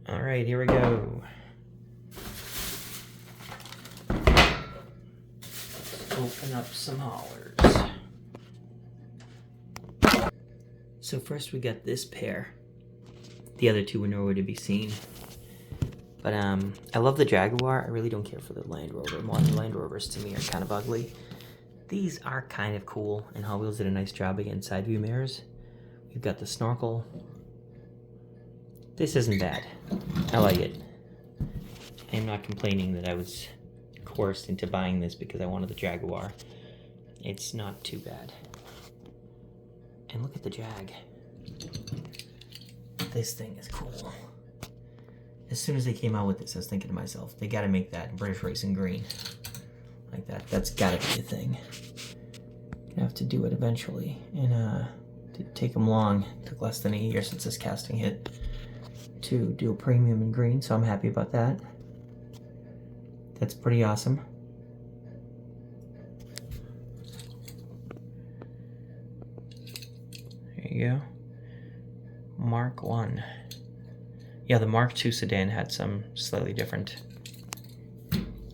All right, here we go. Open up some haulers. So first we got this pair. The other two were nowhere to be seen. But I love the Jaguar. I really don't care for the Land Rover. Modern Land Rovers to me are kind of ugly. These are kind of cool, and Hot Wheels did a nice job against side view mirrors. We've got the snorkel. This isn't bad. I like it. I'm not complaining that I was coerced into buying this because I wanted the Jaguar. It's not too bad. And look at the Jag. This thing is cool. As soon as they came out with this, I was thinking to myself, they gotta make that British Racing green. Like that. That's gotta be a thing. Gonna have to do it eventually. And didn't take them long. It took less than a year since this casting hit to do a premium in green, so I'm happy about that. That's pretty awesome. There you go. Mark 1. Yeah, the Mark II sedan had some slightly different.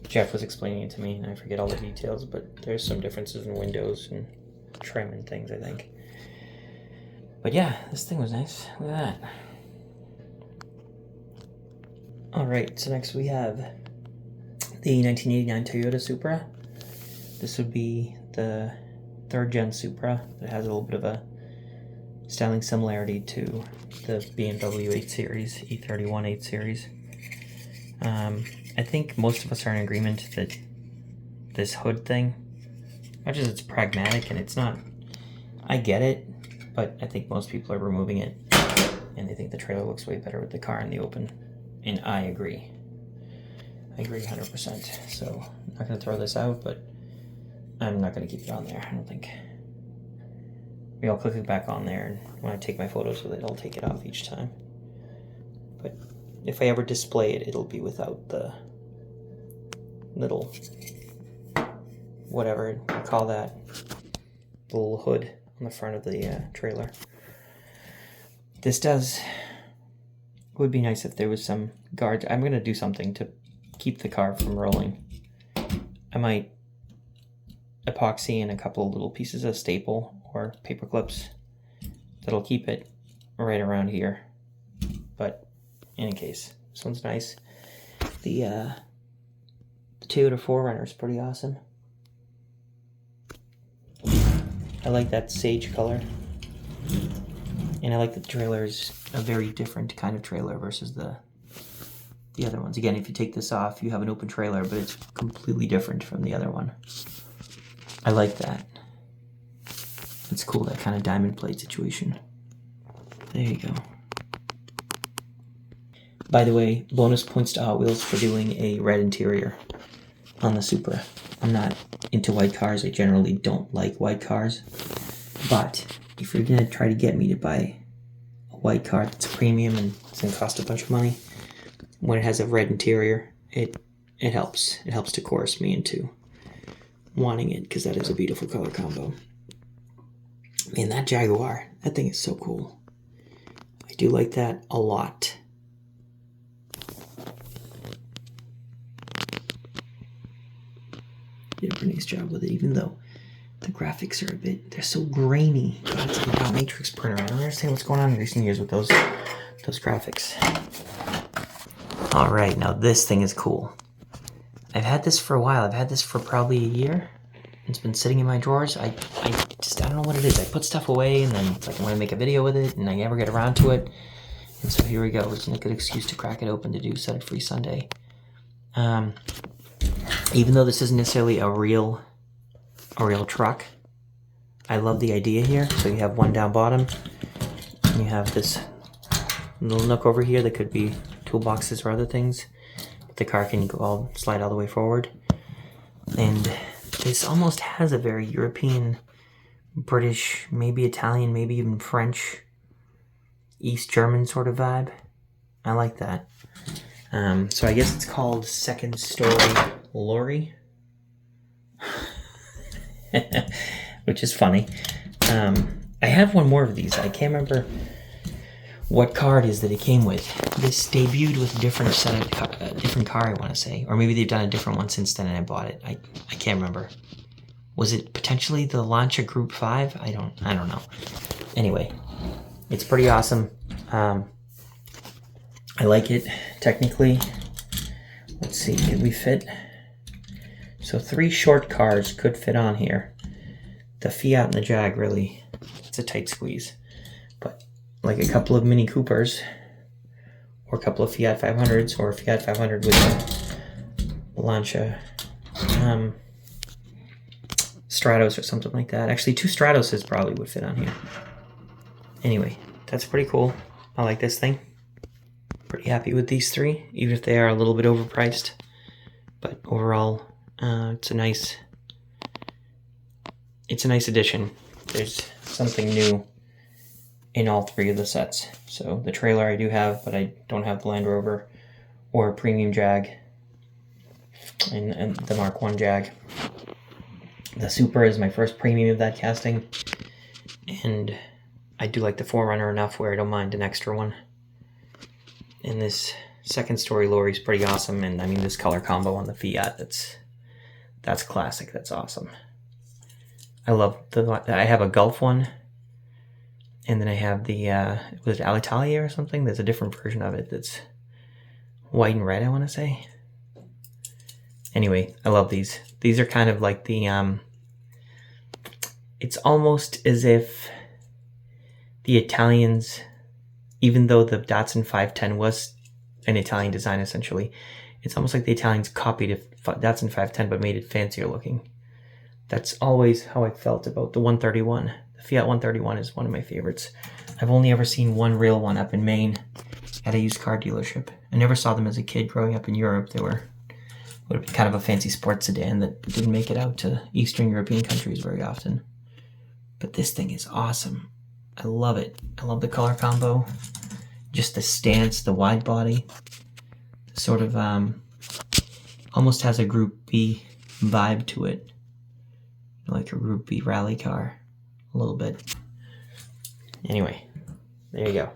Jeff was explaining it to me, and I forget all the details, but there's some differences in windows and trim and things, I think. But yeah, this thing was nice. Look at that. Alright, so next we have the 1989 Toyota Supra. This would be the 3rd gen Supra. It has a little bit of a styling similarity to the BMW 8 Series, E31 8 Series. I think most of us are in agreement that this hood thing, much as it's pragmatic and it's not, I get it, but I think most people are removing it and they think the trailer looks way better with the car in the open. And I agree. I agree 100%. So I'm not going to throw this out, but I'm not going to keep it on there, I don't think. Maybe I'll click it back on there, and when I take my photos with it, I'll take it off each time. But if I ever display it, it'll be without the little, whatever you call that, the little hood on the front of the trailer. This would be nice if there was some guards. I'm going to do something to keep the car from rolling. I might epoxy in a couple of little pieces of staple or paper clips that'll keep it right around here. But in any case, this one's nice. The Toyota 4Runner is pretty awesome. I like that sage color. And I like that the trailer is a very different kind of trailer versus the other ones. Again, if you take this off, you have an open trailer, but it's completely different from the other one. I like that. It's cool, that kind of diamond plate situation. There you go. By the way, bonus points to Hot Wheels for doing a red interior on the Supra. I'm not into white cars. I generally don't like white cars. But if you're going to try to get me to buy a white car that's a premium and it's going to cost a bunch of money, when it has a red interior, it helps. It helps to coerce me into wanting it, because that is a beautiful color combo. Man, that Jaguar, that thing is so cool. I do like that a lot. Did a pretty nice job with it, even though the graphics are they're so grainy. God, it's like a dot matrix printer. I don't understand what's going on in recent years with those graphics. Alright, now this thing is cool. I've had this for a while. I've had this for probably a year. It's been sitting in my drawers. I don't know what it is. I put stuff away, and then it's like I'm going to make a video with it, and I never get around to it. And so here we go. It's a good excuse to crack it open to do Set It Free Sunday. Even though this isn't necessarily a real truck, I love the idea here. So you have one down bottom, and you have this little nook over here that could be toolboxes or other things. The car can slide all the way forward. And this almost has a very European, British, maybe Italian, maybe even French, East German sort of vibe. I like that. So I guess it's called Second Story Lorry. Which is funny. I have one more of these. I can't remember what car it is that it came with. This debuted with a different different car, I want to say, or maybe they've done a different one since then and I bought it. I can't remember. Was it potentially the Lancia Group 5? I don't know. Anyway, it's pretty awesome. I like it technically. Let's see, could we fit? So 3 short cars could fit on here. The Fiat and the Jag, really, it's a tight squeeze. But like a couple of Mini Coopers, or a couple of Fiat 500s, or a Fiat 500 with a Lancia Stratos or something like that. Actually, 2 Stratoses probably would fit on here. Anyway, that's pretty cool. I like this thing. Pretty happy with these 3, even if they are a little bit overpriced. But overall, it's a nice addition. There's something new in all 3 of the sets. So the trailer I do have, but I don't have the Land Rover or Premium Jag and the Mark 1 Jag. The Supra is my first premium of that casting, and I do like the 4Runner enough where I don't mind an extra one. And this second story lorry is pretty awesome, and I mean this color combo on the Fiat, that's classic. That's awesome. I love I have a Gulf one, and then I have the was it Alitalia or something? There's a different version of it that's white and red, I want to say. Anyway, I love these. These are kind of like the it's almost as if the Italians, even though the Datsun 510 was an Italian design essentially, it's almost like the Italians copied a Datsun 510 but made it fancier looking. That's always how I felt about the 131. The Fiat 131 is one of my favorites. I've only ever seen one real one up in Maine at a used car dealership. I never saw them as a kid growing up in Europe. They would have been kind of a fancy sports sedan that didn't make it out to Eastern European countries very often. But this thing is awesome. I love it. I love the color combo. Just the stance, the wide body. Sort of almost has a Group B vibe to it. Like a Group B rally car. A little bit. Anyway, there you go.